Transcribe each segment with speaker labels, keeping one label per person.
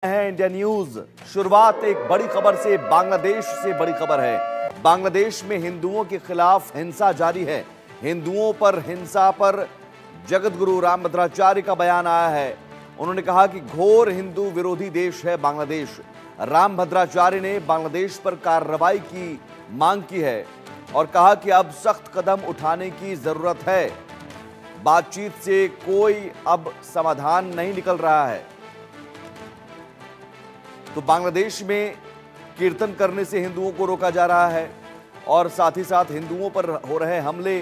Speaker 1: है India news. शुरुआत एक बड़ी खबर से। बांग्लादेश से बड़ी खबर है। बांग्लादेश में हिंदुओं के खिलाफ हिंसा जारी है। हिंदुओं पर हिंसा पर जगत गुरु रामभद्राचार्य का बयान आया है। उन्होंने कहा कि घोर हिंदू विरोधी देश है बांग्लादेश। रामभद्राचार्य ने बांग्लादेश पर कार्रवाई की मांग की है और कहा कि अब सख्त कदम उठाने की जरूरत है। बातचीत से कोई अब समाधान नहीं निकल रहा है। तो बांग्लादेश में कीर्तन करने से हिंदुओं को रोका जा रहा है और साथ ही साथ हिंदुओं पर हो रहे हमले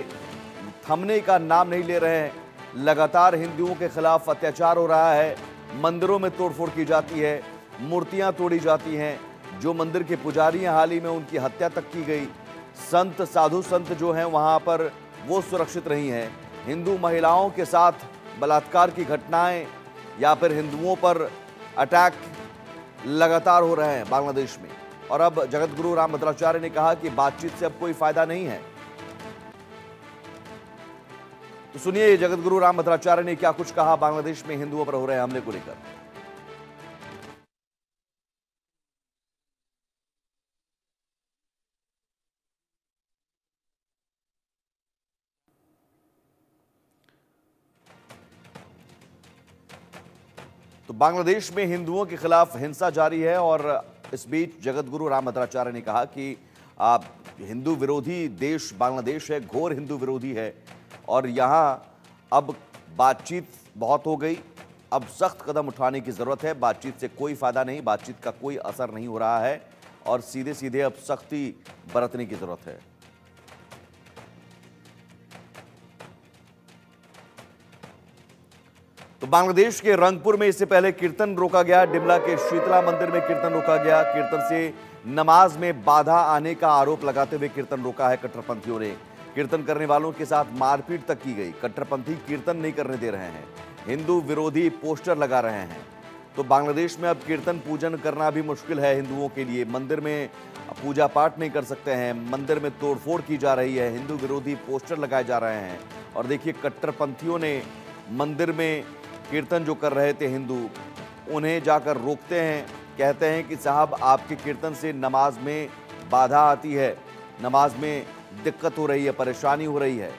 Speaker 1: थमने का नाम नहीं ले रहे हैं। लगातार हिंदुओं के खिलाफ अत्याचार हो रहा है। मंदिरों में तोड़फोड़ की जाती है, मूर्तियां तोड़ी जाती हैं। जो मंदिर के पुजारी हैं, हाल ही में उनकी हत्या तक की गई। संत साधु संत जो हैं वहां पर वो सुरक्षित नहीं हैं। हिंदू महिलाओं के साथ बलात्कार की घटनाएं या फिर हिंदुओं पर अटैक लगातार हो रहे हैं बांग्लादेश में। और अब जगत गुरु रामभद्राचार्य ने कहा कि बातचीत से अब कोई फायदा नहीं है। तो सुनिए जगत गुरु रामभद्राचार्य ने क्या कुछ कहा बांग्लादेश में हिंदुओं पर हो रहे हमले को लेकर। तो बांग्लादेश में हिंदुओं के खिलाफ हिंसा जारी है और इस बीच जगत गुरु रामभद्राचार्य ने कहा कि हिंदू विरोधी देश बांग्लादेश है, घोर हिंदू विरोधी है और यहां अब बातचीत बहुत हो गई। अब सख्त कदम उठाने की जरूरत है। बातचीत से कोई फायदा नहीं, बातचीत का कोई असर नहीं हो रहा है और सीधे सीधे अब सख्ती बरतने की जरूरत है। तो बांग्लादेश के रंगपुर में इससे पहले कीर्तन रोका गया। डिमला के शीतला मंदिर में कीर्तन रोका गया। कीर्तन से नमाज में बाधा आने का आरोप लगाते हुए कीर्तन रोका है कट्टरपंथियों ने। कीर्तन करने वालों के साथ मारपीट तक की गई। कट्टरपंथी कीर्तन नहीं करने दे रहे हैं, हिंदू विरोधी पोस्टर लगा रहे हैं। तो बांग्लादेश में अब कीर्तन पूजन करना भी मुश्किल है हिंदुओं के लिए। मंदिर में पूजा पाठ नहीं कर सकते हैं। मंदिर में तोड़फोड़ की जा रही है, हिंदू विरोधी पोस्टर लगाए जा रहे हैं। और देखिए कट्टरपंथियों ने मंदिर में कीर्तन जो कर रहे थे हिंदू, उन्हें जाकर रोकते हैं। कहते हैं कि साहब आपके कीर्तन से नमाज में बाधा आती है, नमाज में दिक्कत हो रही है, परेशानी हो रही है।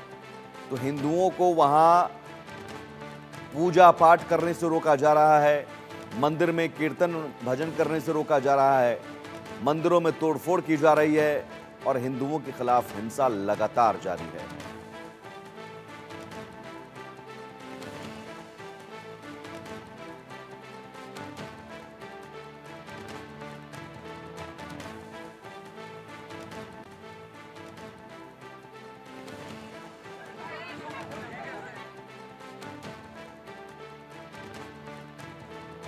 Speaker 1: तो हिंदुओं को वहां पूजा पाठ करने से रोका जा रहा है, मंदिर में कीर्तन भजन करने से रोका जा रहा है, मंदिरों में तोड़फोड़ की जा रही है और हिंदुओं के खिलाफ हिंसा लगातार जारी है।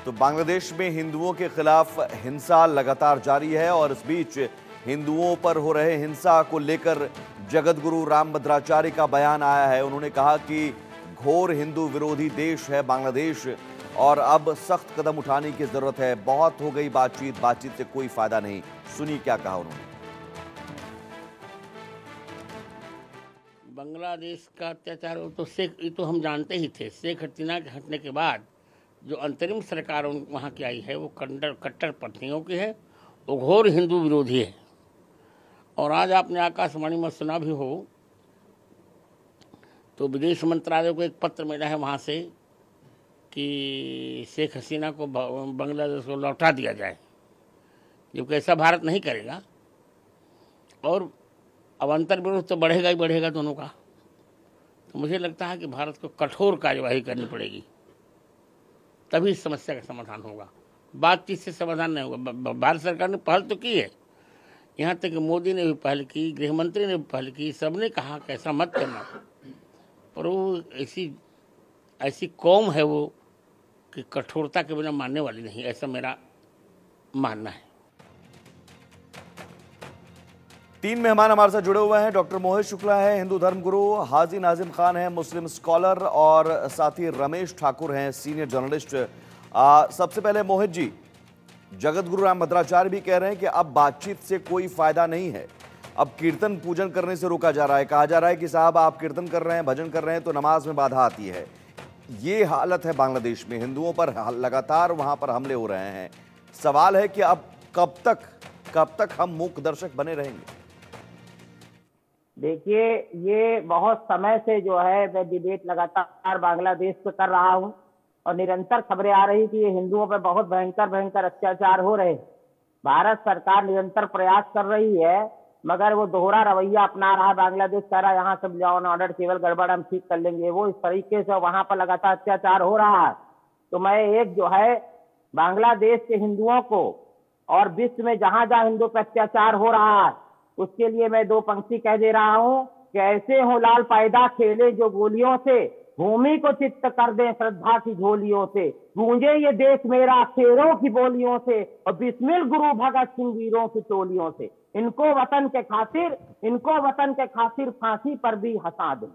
Speaker 1: तो बांग्लादेश में हिंदुओं के खिलाफ हिंसा लगातार जारी है और इस बीच हिंदुओं पर हो रहे हिंसा को लेकर जगत गुरु रामभद्राचार्य का बयान आया है। उन्होंने कहा कि घोर हिंदू विरोधी देश है बांग्लादेश और अब सख्त कदम उठाने की जरूरत है। बहुत हो गई बातचीत, बातचीत से कोई फायदा नहीं। सुनिए क्या कहा उन्होंने।
Speaker 2: बांग्लादेश का अत्याचार ये तो हम जानते ही थे। शेख हसीना के हटने के बाद जो अंतरिम सरकार वहाँ की आई है वो कट्टरपंथियों की है, वो घोर हिंदू विरोधी है। और आज आपने आकाशवाणी में सुना भी हो तो विदेश मंत्रालय को एक पत्र मिला है वहाँ से कि शेख हसीना को बांग्लादेश को लौटा दिया जाए, जबकि ऐसा भारत नहीं करेगा। और अब अंतर विरोध तो बढ़ेगा ही बढ़ेगा दोनों का। तो मुझे लगता है कि भारत को कठोर कार्यवाही करनी पड़ेगी, तभी इस समस्या का समाधान होगा। बातचीत से समाधान नहीं होगा। भारत सरकार ने पहल तो की है, यहाँ तक कि मोदी ने भी पहल की, गृह मंत्री ने भी पहल की, सबने कहा कि ऐसा मत करना। पर वो ऐसी कौम है वो कि कठोरता के बिना मानने वाली नहीं, ऐसा मेरा मानना है।
Speaker 1: 3 मेहमान हमारे साथ जुड़े हुए हैं। डॉक्टर मोहित शुक्ला है, हिंदू धर्मगुरु, हाजी नाजिम खान है, मुस्लिम स्कॉलर और साथ ही रमेश ठाकुर हैं, सीनियर जर्नलिस्ट। सबसे पहले मोहित जी, जगत गुरु रामभद्राचार्य भी कह रहे हैं कि अब बातचीत से कोई फायदा नहीं है, अब कीर्तन पूजन करने से रोका जा रहा है। कहा जा रहा है कि साहब आप कीर्तन कर रहे हैं, भजन कर रहे हैं तो नमाज में बाधा आती है। ये हालत है बांग्लादेश में, हिंदुओं पर लगातार वहां पर हमले हो रहे हैं। सवाल है कि अब कब तक हम मूक दर्शक बने रहेंगे?
Speaker 3: देखिए, ये बहुत समय से जो है मैं डिबेट लगातार बांग्लादेश पे कर रहा हूँ और निरंतर खबरें आ रही कि ये हिंदुओं पे बहुत भयंकर भयंकर अत्याचार हो रहे हैं। भारत सरकार निरंतर प्रयास कर रही है, मगर वो दोहरा रवैया अपना रहा है। बांग्लादेश कह रहा है यहाँ सब लॉ एंड ऑर्डर केवल गड़बड़ हम ठीक कर लेंगे, वो इस तरीके से वहां पर लगातार अत्याचार हो रहा है। तो मैं एक जो है बांग्लादेश के हिंदुओं को और विश्व में जहां जहां हिंदुओं पर अत्याचार हो रहा है उसके लिए मैं दो पंक्ति कह दे रहा हूं कि ऐसे हो लाल पैदा खेले जो गोलियों से, भूमि को चित्त कर दे श्रद्धा की झोलियों से, गूंजे ये देश मेरा शेरों की बोलियों से और बिस्मिल गुरु भगत सिंह वीरों की टोलियों से। इनको वतन के खातिर फांसी पर भी हंसा दे।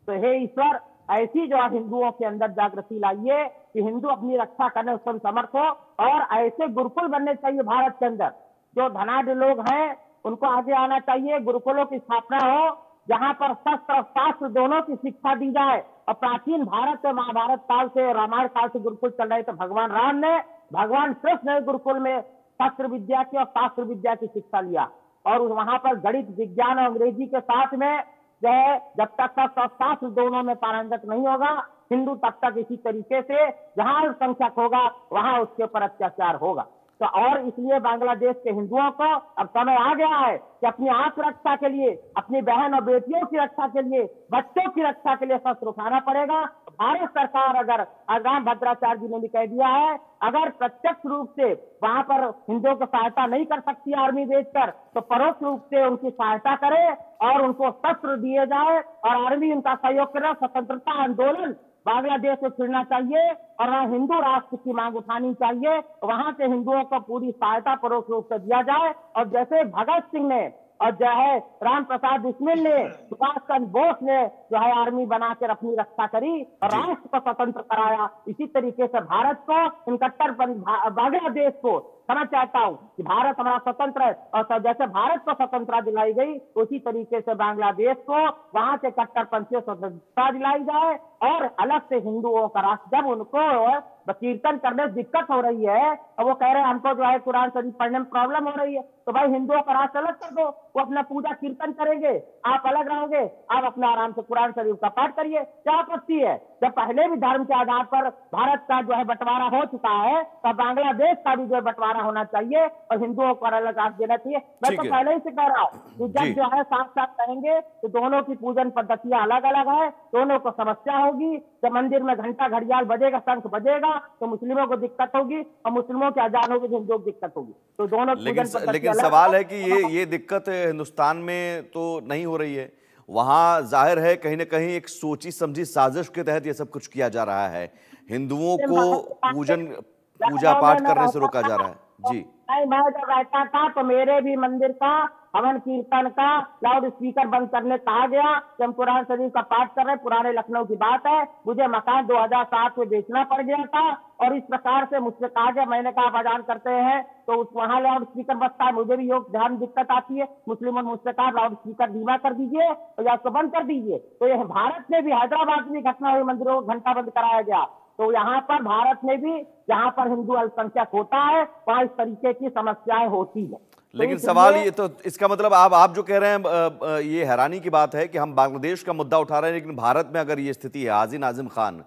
Speaker 3: तो हे ईश्वर, ऐसी जो हिंदुओं के अंदर जागृति लाइए कि हिंदू अपनी रक्षा करने में समर्थ हो, और ऐसे गुरुकुल बनने चाहिए भारत के अंदर। जो धनाढ़ लोग हैं उनको आगे आना चाहिए, गुरुकुलों की स्थापना हो जहां पर शस्त्र और शास्त्र दोनों की शिक्षा दी जाए। और प्राचीन भारत से, महाभारत काल से, रामायण काल से गुरुकुल चल रहे, तो भगवान राम ने, भगवान कृष्ण ने गुरुकुल में शस्त्र विद्या की और शास्त्र विद्या की शिक्षा लिया। और वहां पर गणित, विज्ञान और अंग्रेजी के साथ में जो है, जब तक शास्त्र दोनों में पारंगत नहीं होगा, हिंदू तब तक इसी तरीके से जहां अल्पसंख्यक होगा वहां उसके ऊपर अत्याचार होगा। तो और इसलिए बांग्लादेश के हिंदुओं को अब समय आ गया है कि अपनी आत्मरक्षा के लिए, अपनी बहन और बेटियों की रक्षा के लिए, बच्चों की रक्षा के लिए शस्त्र उठाना पड़ेगा। भारत सरकार, अगर राम भद्राचार्य जी ने भी कह दिया है, अगर प्रत्यक्ष रूप से वहां पर हिंदुओं को सहायता नहीं कर सकती आर्मी भेजकर, तो परोक्ष रूप से उनकी सहायता करे और उनको शस्त्र दिए जाए और आर्मी उनका सहयोग करे। स्वतंत्रता आंदोलन बांग्लादेश में छिड़ना चाहिए और वहां हिंदू राष्ट्र की मांग उठानी चाहिए। वहां से हिंदुओं को पूरी सहायता परोक्ष रूप से दिया जाए। और जैसे भगत सिंह ने और जो है राम प्रसाद बिस्मिल ने, सुभाष चंद्र बोस ने जो है आर्मी बनाकर अपनी रक्षा करी और राष्ट्र को स्वतंत्र कराया, इसी तरीके से भारत को, इन कट्टरपंथी बांग्लादेश को समझ चाहता हूं कि भारत हमारा स्वतंत्र है, और जैसे भारत को स्वतंत्रता दिलाई गई उसी तरीके से बांग्लादेश को वहां से कट्टरपंथियों स्वतंत्रता दिलाई जाए। और अलग से हिंदुओं का राष्ट्र, जब उनको कीर्तन करने से दिक्कत हो रही है और वो कह रहे हैं हमको जो है कुरान शरीफ पढ़ने में प्रॉब्लम हो रही है, तो भाई हिंदुओं का राष्ट्र अलग कर दो, वो अपना पूजा कीर्तन करेंगे, आप अलग रहोगे, आप अपना आराम से कुरान शरीफ का पाठ करिए, क्या आपत्ति है? जब पहले भी धर्म के आधार पर भारत का जो है बंटवारा हो चुका है, तो बांग्लादेश का भी जो है बंटवारा होना चाहिए और हिंदुओं को अलग राष्ट्र देना चाहिए। मैं तो पहले ही से कह रहा हूँ कि जब जो है साथ साथ कहेंगे तो दोनों की पूजन पद्धतियां अलग अलग है, दोनों को समस्या होगी। जब मंदिर में घंटा घड़ियाल बजेगा, शंख बजेगा, तो मुस्लिमों को दिक्कत होगी और मुस्लिमों की अजान होगी तो हिंदुओं को दिक्कत होगी। तो दोनों
Speaker 1: लेकिन सवाल है कि ये दिक्कत हिंदुस्तान में तो नहीं हो रही है, वहां जाहिर है कहीं ना कहीं एक सोची समझी साजिश के तहत ये सब कुछ किया जा रहा है, हिंदुओं को पूजा पाठ करने से रोका जा रहा है। जी
Speaker 3: नहीं, मैं जब रहता था तो मेरे भी मंदिर का हवन कीर्तन का लाउड स्पीकर बंद करने कहा गया कि हम कुरान शरीफ का पाठ कर रहे हैं। पुराने लखनऊ की बात है, मुझे मकान 2007 में बेचना पड़ गया था और इस प्रकार से मुझसे कहा गया, मैंने कहा आप अजान करते हैं तो उस वहां लाउड स्पीकर बजता है, मुझे भी योग ध्यान दिक्कत आती है, मुस्लिमों ने मुझसे कहा लाउड स्पीकर धीमा कर दीजिए तो या उसको बंद कर दीजिए। तो यह भारत में भी, हैदराबाद में घटना हुई, मंदिरों को घंटा बंद कराया गया। तो यहाँ पर भारत में भी जहाँ पर हिंदू अल्पसंख्यक होता है वहां इस तरीके की समस्याएं होती है।
Speaker 1: लेकिन सवाल ये तो, इसका मतलब आप जो कह रहे हैं ये हैरानी की बात है कि हम बांग्लादेश का मुद्दा उठा रहे हैं, लेकिन भारत में अगर ये स्थिति है हाजी नाजिम खान,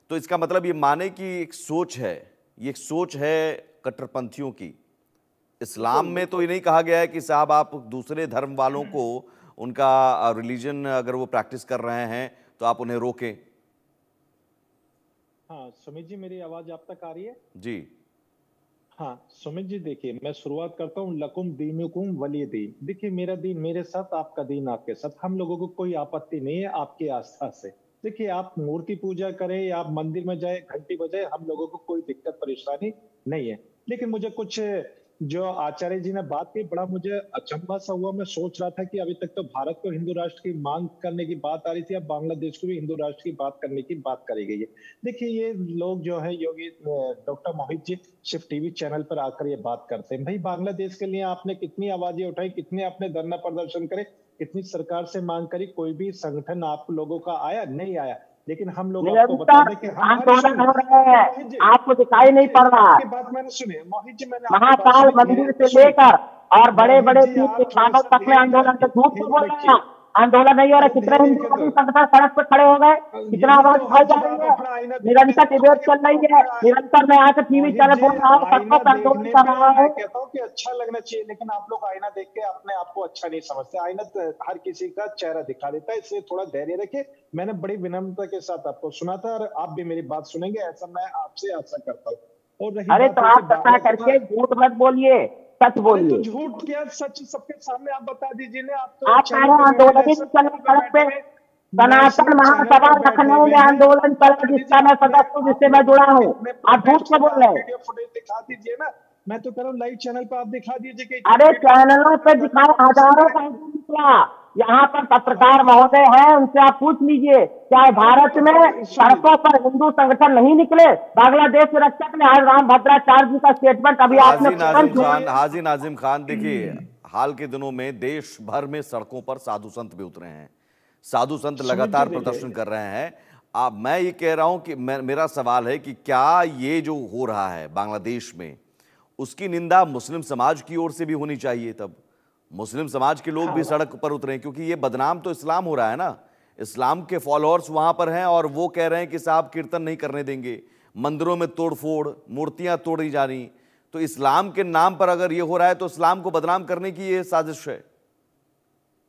Speaker 1: तो इसका मतलब ये माने कि एक सोच है, ये एक सोच है कट्टरपंथियों की। इस्लाम में तो ये नहीं कहा गया है कि साहब आप दूसरे धर्म वालों को, उनका रिलीजन अगर वो प्रैक्टिस कर रहे हैं तो आप उन्हें रोकें।
Speaker 4: हाँ सुमित जी, मेरी आवाज आप तक आ रही है?
Speaker 1: जी
Speaker 4: हाँ सुमित जी, देखिए मैं शुरुआत करता हूँ, लकुम दीनुकुम वली दीन। देखिए मेरा दीन मेरे साथ, आपका दीन आपके साथ, हम लोगों को कोई आपत्ति नहीं है आपकी आस्था से। देखिए आप मूर्ति पूजा करें या आप मंदिर में जाए, घंटी बजाए, हम लोगों को कोई दिक्कत परेशानी नहीं है। लेकिन मुझे कुछ जो आचार्य जी ने बात की, बड़ा मुझे अचंभा सा हुआ। मैं सोच रहा था कि अभी तक तो भारत को हिंदू राष्ट्र की मांग करने की बात आ रही थी, अब बांग्लादेश को भी हिंदू राष्ट्र की बात करने की बात करी गई है। देखिए ये लोग जो है, योगी डॉक्टर मोहित जी सिर्फ टीवी चैनल पर आकर ये बात करते हैं। भाई बांग्लादेश के लिए आपने कितनी आवाजें उठाई, कितने आपने धरना प्रदर्शन करे, कितनी सरकार से मांग करी, कोई भी संगठन आप लोगों का आया? नहीं आया। लेकिन हम लोग आपको बता
Speaker 3: निरंतर
Speaker 4: दें कि हम
Speaker 3: आंदोलन हो रहे हैं, आपको दिखाई नहीं पड़ रहा।
Speaker 4: आपकी बात मैंने सुनी मोहित जी, मैंने आपकी बात
Speaker 3: महाकाल
Speaker 4: सुनी,
Speaker 3: मंदिर से लेकर और बड़े बड़े
Speaker 4: मोहित जी,
Speaker 3: तीर्थ
Speaker 4: आप
Speaker 3: स्थानों
Speaker 4: थोड़ा-सा
Speaker 3: तक में आंदोलन, तो झूठ क्यों बोल रहे हैं
Speaker 4: देखिए,
Speaker 3: आप? आंदोलन नहीं हो रहा, कितने
Speaker 4: धैर्य
Speaker 3: हिंदू
Speaker 4: के
Speaker 3: संगठन सड़क पे खड़े हो गए, कितना
Speaker 4: यही
Speaker 3: आवाज
Speaker 4: तो
Speaker 3: उठाई
Speaker 4: है,
Speaker 3: जा
Speaker 4: जब
Speaker 3: रही
Speaker 4: आप
Speaker 3: है,
Speaker 4: अपना आईना
Speaker 3: निरंतर डिबेट चल रही है, निरंतर मैं आकर टीवी
Speaker 4: मोहित
Speaker 3: चैनल
Speaker 4: जी,
Speaker 3: बोल रहा हूँ,
Speaker 4: आईना
Speaker 3: सड़कों पर आंदोलन
Speaker 4: देखने
Speaker 3: कर
Speaker 4: पे
Speaker 3: रहा
Speaker 4: मैं
Speaker 3: हूँ।
Speaker 4: कहता हूँ कि अच्छा लगना चाहिए, लेकिन आप लोग आईना देख के अपने आप को अच्छा नहीं समझते। आईना तो हर किसी का चेहरा दिखा देता है, इसलिए थोड़ा धैर्य रखिए। मैंने बड़ी विनम्रता के साथ आपको सुना था और आप भी मेरी बात सुनेंगे, ऐसा मैं आपसे आशा करता हूँ। और रही
Speaker 3: अरे
Speaker 4: बात
Speaker 3: तो
Speaker 4: है कि
Speaker 3: आप कृपया करके झूठ मत बोलिए, सच
Speaker 4: अरे तो
Speaker 3: बोलिए।
Speaker 4: झूठ क्या सच सबके सामने आप बता दीजिए ना। आप तो
Speaker 3: आप
Speaker 4: चैनल
Speaker 3: पहले
Speaker 4: पे बैठे
Speaker 3: आंदोलन ही
Speaker 4: नेशनल
Speaker 3: चल
Speaker 4: चैनल पे
Speaker 3: सड़क
Speaker 4: बैठे
Speaker 3: पे,
Speaker 4: हुए,
Speaker 3: सनातन
Speaker 4: नेशनल चैनल
Speaker 3: महासभा
Speaker 4: पे बैठे
Speaker 3: लखनऊ
Speaker 4: हुए
Speaker 3: में
Speaker 4: हैं।
Speaker 3: आंदोलन
Speaker 4: आप
Speaker 3: चला,
Speaker 4: बता
Speaker 3: जिसका
Speaker 4: दीजिए
Speaker 3: मैं
Speaker 4: अपने
Speaker 3: सदस्य हूँ,
Speaker 4: आप
Speaker 3: जिससे मैं
Speaker 4: लोगों
Speaker 3: जुड़ा
Speaker 4: के
Speaker 3: हूँ।
Speaker 4: कितने
Speaker 3: आप झूठ
Speaker 4: प्रोटेस्ट
Speaker 3: क्यों
Speaker 4: हुए,
Speaker 3: बोल
Speaker 4: आप
Speaker 3: रहे हैं?
Speaker 4: वीडियो फुटेज दिखा दीजिए ना। मैं तो कह रहा हूँ लाइव चैनल पे आप दिखा दीजिए कि इतने
Speaker 3: अरे
Speaker 4: वीडियो
Speaker 3: चैनलों पे
Speaker 4: धरना
Speaker 3: दिखाए,
Speaker 4: प्रदर्शन
Speaker 3: हजारों का
Speaker 4: करें।
Speaker 3: हिंदू निकला। यहाँ पर पत्रकार महोदय हैं, उनसे आप पूछ लीजिए, चाहे
Speaker 4: अरे मैं
Speaker 3: भारत
Speaker 4: तो
Speaker 3: में
Speaker 4: सुनिए,
Speaker 3: सड़कों पर हिंदू संगठन नहीं निकले। बांग्लादेश के रक्षा के लिए आज राम भद्राचार्य जी का स्टेटमेंट अभी आपने तुरंत सुना।
Speaker 1: हाजी नाजिम खान, देखिए हाल के दिनों में देश भर में सड़कों पर साधु संत भी उतरे हैं, साधु संत
Speaker 4: सुमित जी
Speaker 1: लगातार प्रदर्शन कर रहे हैं। अब मैं ये कह रहा हूं कि मेरा सवाल है कि क्या ये जो हो रहा है बांग्लादेश में, उसकी निंदा मुस्लिम समाज की ओर से भी होनी चाहिए? तब मुस्लिम समाज के लोग भी
Speaker 4: हाँ
Speaker 1: सड़क पर उतरे, क्योंकि ये बदनाम तो इस्लाम हो रहा है ना। इस्लाम के फॉलोअर्स वहां पर हैं और वो कह रहे हैं कि साहब कीर्तन नहीं करने देंगे, मंदिरों में तोड़फोड़, मूर्तियां तोड़ी जा रही। तो इस्लाम के नाम पर अगर ये हो रहा है तो इस्लाम को बदनाम करने की ये साजिश है।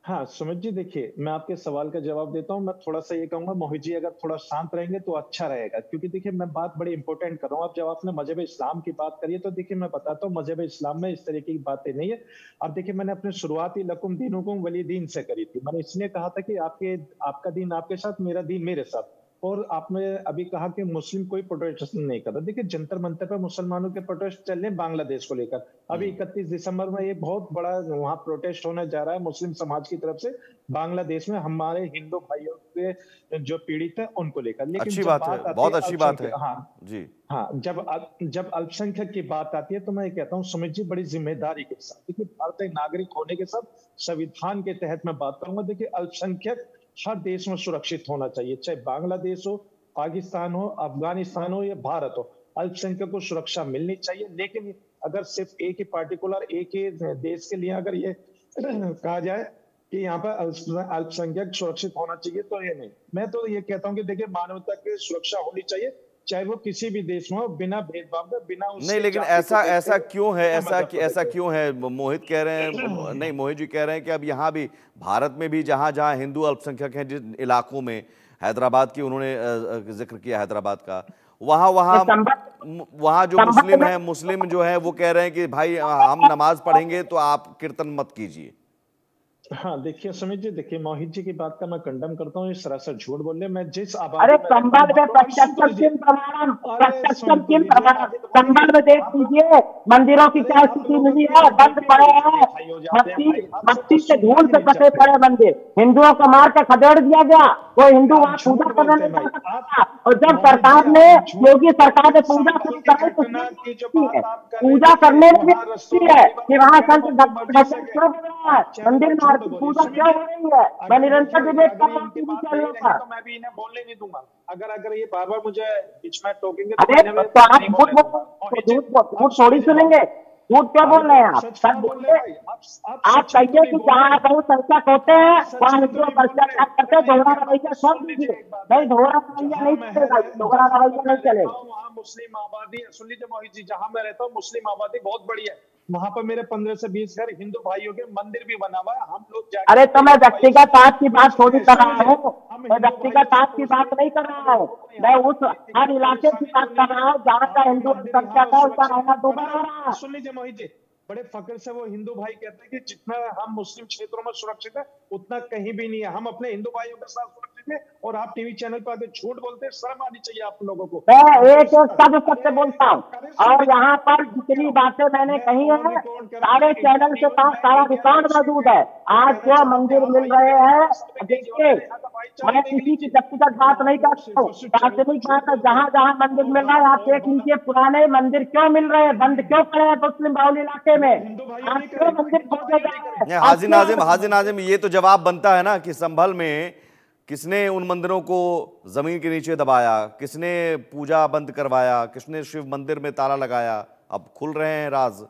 Speaker 4: हाँ सुमित जी, देखिए मैं आपके सवाल का जवाब देता हूँ। मैं थोड़ा सा ये कहूंगा मोहित जी, अगर थोड़ा शांत रहेंगे तो अच्छा रहेगा, क्योंकि देखिए मैं बात बड़ी इंपॉर्टेंट कर रहा हूँ। अब जब आपने मजहब इस्लाम की बात करी है तो देखिए मैं बताता हूँ मजहब इस्लाम में इस तरीके की बातें नहीं है। अब देखिए मैंने अपनी शुरुआत ही लकुम दीनुकुम वली दीन से करी थी। मैंने इसलिए कहा था कि आपका दीन आपके साथ, मेरा दीन मेरे साथ। और आपने अभी कहा कि मुस्लिम कोई प्रोटेस्ट नहीं कर रहा। देखिए जंतर मंतर पर मुसलमानों के प्रोटेस्ट चल रहे हैं बांग्लादेश को लेकर। अभी 31 दिसंबर में ये बहुत बड़ा वहां प्रोटेस्ट होने जा रहा है मुस्लिम समाज की तरफ से बांग्लादेश में, हमारे हिंदू भाइयों के जो पीड़ित है उनको लेकर। लेकिन
Speaker 1: अच्छी
Speaker 4: जब
Speaker 1: बात है,
Speaker 4: बात आती
Speaker 1: बहुत
Speaker 4: है
Speaker 1: अच्छी बात है।
Speaker 4: हाँ
Speaker 1: जी।
Speaker 4: हाँ, जब अल्पसंख्यक की बात आती है तो मैं कहता हूँ सुमित जी बड़ी जिम्मेदारी के साथ, देखिए भारतीय नागरिक होने के साथ संविधान के तहत मैं बात करूंगा। देखिए अल्पसंख्यक हर देश में सुरक्षित होना चाहिए, चाहे बांग्लादेश हो, पाकिस्तान हो, अफगानिस्तान हो या भारत हो, अल्पसंख्यक को सुरक्षा मिलनी चाहिए। लेकिन अगर सिर्फ एक ही पार्टिकुलर एक ही देश के लिए अगर ये कहा जाए कि यहाँ पर अल्पसंख्यक सुरक्षित होना चाहिए तो ये नहीं। मैं तो ये कहता हूँ कि देखिए मानवता की सुरक्षा होनी चाहिए, चाहे वो किसी भी देश में हो, बिना भेदभाव के, बिना उसके
Speaker 1: नहीं, लेकिन ऐसा क्यों है, ऐसा क्यों है? मोहित कह रहे हैं, नहीं मोहित जी कह रहे हैं कि अब यहाँ भी भारत में भी जहाँ जहाँ हिंदू अल्पसंख्यक हैं, जिन इलाकों में, हैदराबाद की उन्होंने जिक्र किया हैदराबाद का, वहाँ जो मुस्लिम है, मुस्लिम जो है वो कह रहे हैं कि भाई हम नमाज पढ़ेंगे तो आप कीर्तन मत कीजिए।
Speaker 4: हाँ देखिए सुमित जी, देखिए मोहित जी की बात का मैं कंडम करता हूँ, ये सरासर झूठ बोल रहे। मैं जिस
Speaker 3: अरे
Speaker 4: आबादी में
Speaker 3: संबल में प्रत्यक्षम किम प्रमाणम, प्रत्यक्षम किम प्रमाणम, संबल में देख लीजिए मंदिरों की क्या स्थिति मिली है, बंद पड़े हैं, मट्टी से धूल से कटे पड़े मंदिर, हिंदुओं को मार के खदेड़ दिया गया। वो हिंदू वहाँ पूजा करने नहीं जा सकता। और जब सरकार ने, योगी सरकार ने पूजा शुरू कराई तो पूजा करने में भी है कि वहाँ संत शुरू हो रहा है, मंदिर में पूजा क्यों हो रही है? मैं निरंतर डिबेट कर रहा हूँ टीवी चैनलों पर।
Speaker 4: तो मैं भी इन्हें बोलने नहीं दूंगा। अगर ये बार बार मुझे बीच में टोकेंगे
Speaker 3: अरे तो आप झूठ थोड़ी सुनेंगे, झूठ क्या बोल रहे हैं आप? सच बोलिए। आप कहिए कि जहाँ बहुसंख्यक होते हैं वहाँ हिंदुओं पर अत्याचार करते हैं, दोहरा रवैया छोड़ दीजिए। नहीं, दोहरा रवैया नहीं चलेगा, दोहरा रवैया नहीं चलेगा।
Speaker 4: वहाँ मुस्लिम आबादी, सुन लीजिए मोहित जी, जहाँ मैं रहता हूँ मुस्लिम आबादी बहुत बड़ी है। वहां पर मेरे 15 से 20 घर हिंदू भाइयों के मंदिर भी बना हुआ है। हम लोग
Speaker 3: अरे तो मैं व्यक्तिगत आप की बात थोड़ी कर रहा हूँ, मैं व्यक्तिगत आप की बात नहीं कर रहा हूँ, मैं उस हर इलाके की बात कर रहा हूँ जहाँ का हिंदू संख्या है उसका रहना दुर्भर हो रहा है।
Speaker 4: सुन लीजिए मोहित जी, बड़े फक्र से वो हिंदू भाई कहते हैं कि जितना हम मुस्लिम क्षेत्रों में सुरक्षित है उतना कहीं भी नहीं है। हम अपने हिंदू भाइयों के साथ सुरक्षित है और आप टीवी चैनल पर आके झूठ बोलते हैं। शर्म आनी चाहिए आप लोगों को।
Speaker 3: मैं एक शब्द सत्य बोलता हूँ और यहाँ पर जितनी बातें मैंने कही है सारे चैनल के पास सारा रिकॉर्ड मौजूद है। आज जो मंदिर मिल रहे हैं, देखिए मैं किसी की व्यक्तिगत बात नहीं करता हूँ, सार्वजनिक बात है। जहाँ जहाँ मंदिर मिल रहा है आप देख लीजिए, पुराने मंदिर क्यों मिल रहे हैं, बंद क्यों पड़े हैं मुस्लिम बाहुल इलाके में, आप क्यों मंदिर खोजे जा रहे हैं?
Speaker 1: हाजी नाजिम, ये तो जवाब बनता है ना कि संभल में किसने उन मंदिरों को जमीन के नीचे दबाया, किसने पूजा बंद करवाया, किसने शिव मंदिर में ताला लगाया? अब खुल रहे हैं राज।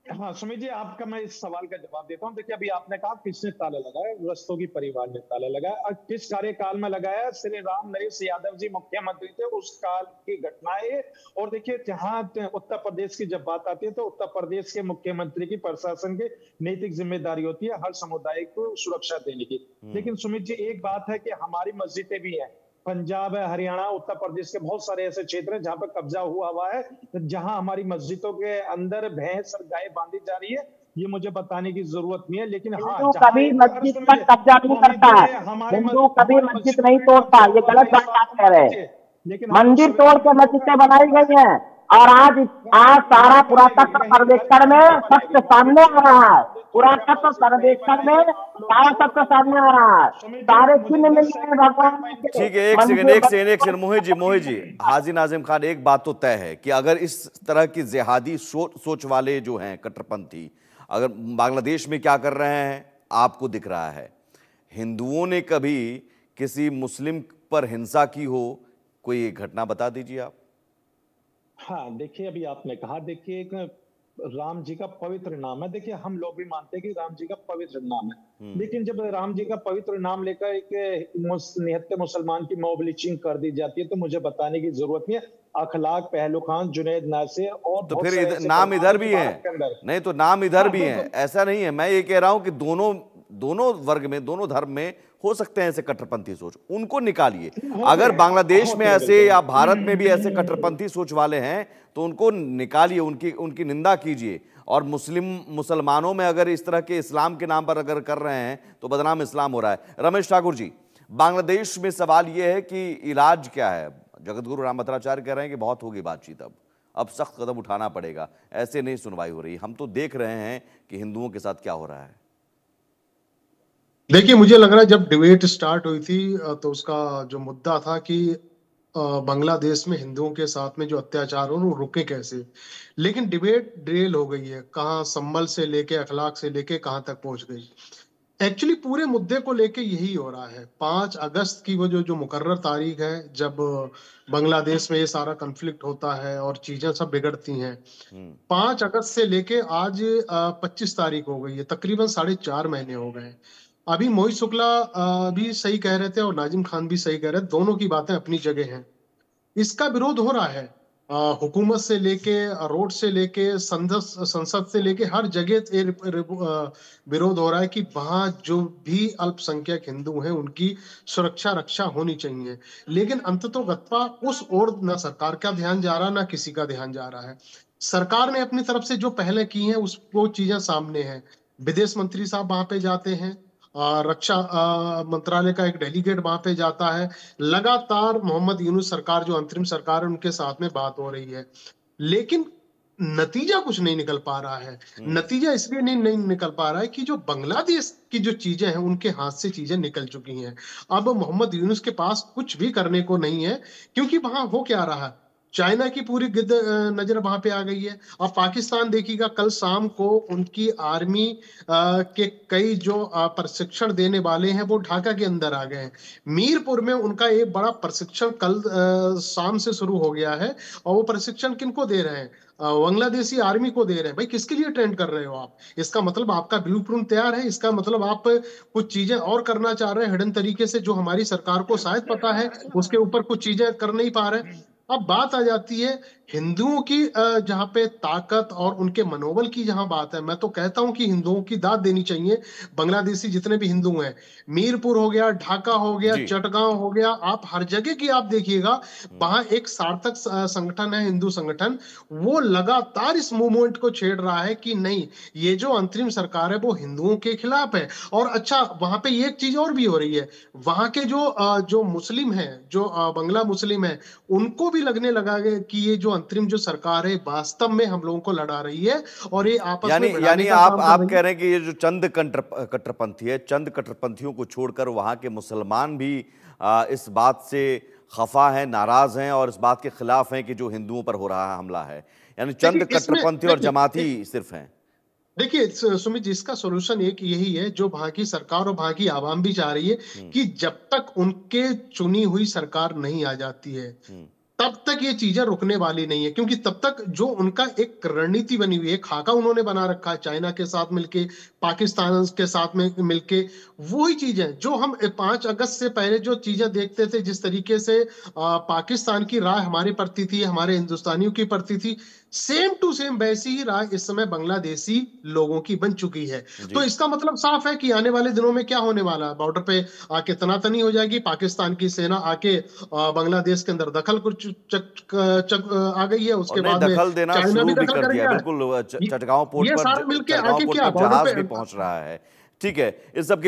Speaker 4: हाँ सुमित जी, आपका मैं इस सवाल का जवाब देता हूँ। देखिए, अभी आपने कहा किसने ताला लगाया, रस्तोगी परिवार ने ताला लगाया। और किस कार्यकाल में लगाया? श्री राम नरेश यादव जी मुख्यमंत्री थे, उस काल की घटना है। और देखिए, जहां उत्तर प्रदेश की जब बात आती है तो उत्तर प्रदेश के मुख्यमंत्री की, प्रशासन की नैतिक जिम्मेदारी होती है हर समुदाय को सुरक्षा देने की। लेकिन सुमित जी, एक बात है कि हमारी मस्जिदें भी हैं। पंजाब है, हरियाणा, उत्तर प्रदेश के बहुत सारे ऐसे क्षेत्र हैं जहां पर कब्जा हुआ है, जहां हमारी मस्जिदों के अंदर भैंस और गाय बांधी जा रही है। ये मुझे बताने की जरूरत नहीं है, लेकिन हाँ,
Speaker 3: हिंदू कभी मस्जिद पर कब्जा नहीं करता है, हिंदू कभी मस्जिद नहीं तोड़ता। ये गलत बात आप कह रहे हैं। मंदिर तोड़ के मस्जिदें बनाई गई हैं, और आज सारा पुरातत्व सर्वेक्षण में सत्य सामने आ रहा है। पुरातत्व सर्वेक्षण में सारा सत्य सामने आ रहा है, सारे चिन्ह मिल रहे हैं भगवान के।
Speaker 1: ठीक है, एक सेकंड मोहित जी, हाजी नाजिम खान, एक बात तो तय है कि अगर इस तरह की जिहादी सोच वाले जो हैं कट्टरपंथी, अगर बांग्लादेश में क्या कर रहे हैं आपको दिख रहा है, हिंदुओं ने कभी किसी मुस्लिम पर हिंसा की हो, कोई एक घटना बता दीजिए आप।
Speaker 4: हाँ देखिए, अभी आपने कहा, देखिए एक राम जी का पवित्र नाम है। देखिए, हम लोग भी मानते हैं कि राम जी का पवित्र नाम है, लेकिन जब राम जी का पवित्र नाम लेकर एक निहत्थे मुसलमान की मॉब लिंचिंग कर दी जाती है, तो मुझे बताने की जरूरत नहीं है। अखलाक, पहलू खान, जुनैद नासिर और
Speaker 1: तो फिर नाम इधर भी है, नहीं तो नाम इधर भी है, ऐसा नहीं है। मैं ये कह रहा हूं कि दोनों वर्ग में, दोनों धर्म में हो सकते हैं ऐसे कट्टरपंथी सोच, उनको निकालिए। अगर बांग्लादेश में ऐसे या भारत में भी ऐसे कट्टरपंथी सोच वाले हैं तो उनको निकालिए, उनकी निंदा कीजिए। और मुसलमानों में अगर इस तरह के इस्लाम के नाम पर अगर कर रहे हैं तो बदनाम इस्लाम हो रहा है। रमेश ठाकुर जी, बांग्लादेश में सवाल यह है कि इलाज क्या है? जगतगुरु रामभद्राचार्य कह रहे हैं कि बहुत होगी बातचीत, अब सख्त कदम उठाना पड़ेगा, ऐसे नहीं सुनवाई हो रही। हम तो देख रहे हैं कि हिंदुओं के साथ क्या हो रहा है।
Speaker 5: देखिए, मुझे लग रहा है जब डिबेट स्टार्ट हुई थी तो उसका जो मुद्दा था कि बांग्लादेश में हिंदुओं के साथ में जो अत्याचार हो वो रुके कैसे। लेकिन डिबेट ड्रेल हो गई है, कहाँ संभल से लेके अखलाक से लेके कहाँ तक पहुंच गई। एक्चुअली पूरे मुद्दे को लेके यही हो रहा है। 5 अगस्त की वो जो मुकर्रर तारीख है जब बांग्लादेश में ये सारा कन्फ्लिक्ट होता है और चीजें सब बिगड़ती हैं, 5 अगस्त से लेके आज 25 तारीख हो गई है, तकरीबन 4.5 महीने हो गए। अभी मोहित शुक्ला भी सही कह रहे थे और नाजिम खान भी सही कह रहे थे, दोनों की बातें अपनी जगह हैं। इसका विरोध हो रहा है, हुकूमत से लेके, रोड से लेके, संसद से लेके हर जगह विरोध हो रहा है कि वहां जो भी अल्पसंख्यक हिंदू हैं उनकी सुरक्षा रक्षा होनी चाहिए। लेकिन अंततोगत्वा उस ओर न सरकार का ध्यान जा रहा, ना किसी का ध्यान जा रहा है। सरकार ने अपनी तरफ से जो पहले की है वो चीजें सामने हैं। विदेश मंत्री साहब वहां पे जाते हैं, रक्षा मंत्रालय का एक डेलीगेट वहां पे जाता है, लगातार मोहम्मद यूनुस सरकार जो अंतरिम सरकार है उनके साथ में बात हो रही है, लेकिन नतीजा कुछ नहीं निकल पा रहा है। नतीजा इसलिए नहीं निकल पा रहा है कि जो बांग्लादेश की जो चीजें हैं उनके हाथ से चीजें निकल चुकी हैं। अब मोहम्मद यूनुस के पास कुछ भी करने को नहीं है, क्योंकि वहां हो क्या रहा है, चाइना की पूरी गिद्ध नजर वहां पे आ गई है। अब पाकिस्तान देखिएगा, कल शाम को उनकी आर्मी के कई जो प्रशिक्षण देने वाले हैं वो ढाका के अंदर आ गए हैं। मीरपुर में उनका एक बड़ा प्रशिक्षण कल शाम से शुरू हो गया है, और वो प्रशिक्षण किनको दे रहे हैं? बांग्लादेशी आर्मी को दे रहे हैं। भाई, किसके लिए ट्रेंड कर रहे हो आप? इसका मतलब आपका ब्लूप्रिंट तैयार है, इसका मतलब आप कुछ चीजें और करना चाह रहे हैं हिडन तरीके से, जो हमारी सरकार को शायद पता है, उसके ऊपर कुछ चीजें कर नहीं पा रहे। अब बात आ जाती है हिंदुओं की, जहां पे ताकत और उनके मनोबल की जहां बात है, मैं तो कहता हूं कि हिंदुओं की दाद देनी चाहिए। बांग्लादेशी जितने भी हिंदू हैं, मीरपुर हो गया, ढाका हो गया, चटगांव हो गया, आप हर जगह की आप देखिएगा, वहां एक सार्थक संगठन है, हिंदू संगठन, वो लगातार इस मूवमेंट को छेड़ रहा है कि नहीं, ये जो अंतरिम सरकार है वो हिंदुओं के खिलाफ है। और अच्छा, वहां पे एक चीज और भी हो रही है, वहां के जो मुस्लिम है, जो बांग्ला मुस्लिम है, उनको भी लगने लगा कि ये जो अंतरिम जो सरकार है वास्तव में हम लोगों को लड़ा रही है, और ये आपस में
Speaker 1: यानी आप कह रहे हैं कि ये जो चंद कट्टरपंथी है, चंद कट्टरपंथियों को छोड़कर वहां के मुसलमान भी इस बात से खफा हैं, नाराज हैं और इस बात के खिलाफ हैं कि जो हिंदुओं पर हो रहा है हमला है। यानी चंद कट्टरपंथी और जमाती सिर्फ हैं।
Speaker 5: देखिए सुमित जी, इसका सॉल्यूशन एक यही है जो वहां की सरकार और वहां की आवाम भी चाह रही है कि जब तक उनके चुनी हुई सरकार नहीं आ जाती है तब तक ये चीजें रुकने वाली नहीं है, क्योंकि तब तक जो उनका एक रणनीति बनी हुई है, खाका उन्होंने बना रखा है चाइना के साथ मिलके, पाकिस्तान के साथ में मिलके, वही चीजें जो हम 5 अगस्त से पहले जो चीजें देखते थे, जिस तरीके से पाकिस्तान की राय हमारे प्रति थी, हमारे हिंदुस्तानियों की प्रति थी, सेम टू सेम वैसी ही राय इस समय बांग्लादेशी लोगों की बन चुकी है। तो इसका मतलब साफ है कि आने वाले दिनों में क्या होने वाला है, बॉर्डर पे आके तनातनी हो जाएगी, पाकिस्तान की सेना आके बांग्लादेश के अंदर दखल कुछ आ गई है, उसके
Speaker 1: और नहीं,
Speaker 5: बाद में
Speaker 1: दखल देना
Speaker 5: चाइना भी
Speaker 1: शुरू भी
Speaker 5: दखल
Speaker 1: कर
Speaker 5: कर
Speaker 1: दिया है,
Speaker 5: गया है।
Speaker 1: बिल्कुल चटगांव पोर्ट
Speaker 5: ये
Speaker 1: पर
Speaker 5: सारे मिलके
Speaker 1: चटगांव
Speaker 5: आके
Speaker 1: पोर्ट
Speaker 5: क्या
Speaker 1: पर
Speaker 5: बॉर्डर
Speaker 1: जहाज
Speaker 5: पे
Speaker 1: भी पहुंच रहा है। ठीक है, इस सब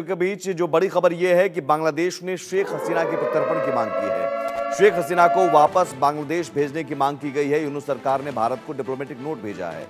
Speaker 1: के बीच जो बड़ी खबर यह है कि बांग्लादेश ने शेख हसीना के प्रत्यर्पण की मांग की है। शेख हसीना को वापस बांग्लादेश भेजने की मांग की गई है। यूनुस सरकार ने भारत को डिप्लोमेटिक नोट भेजा है।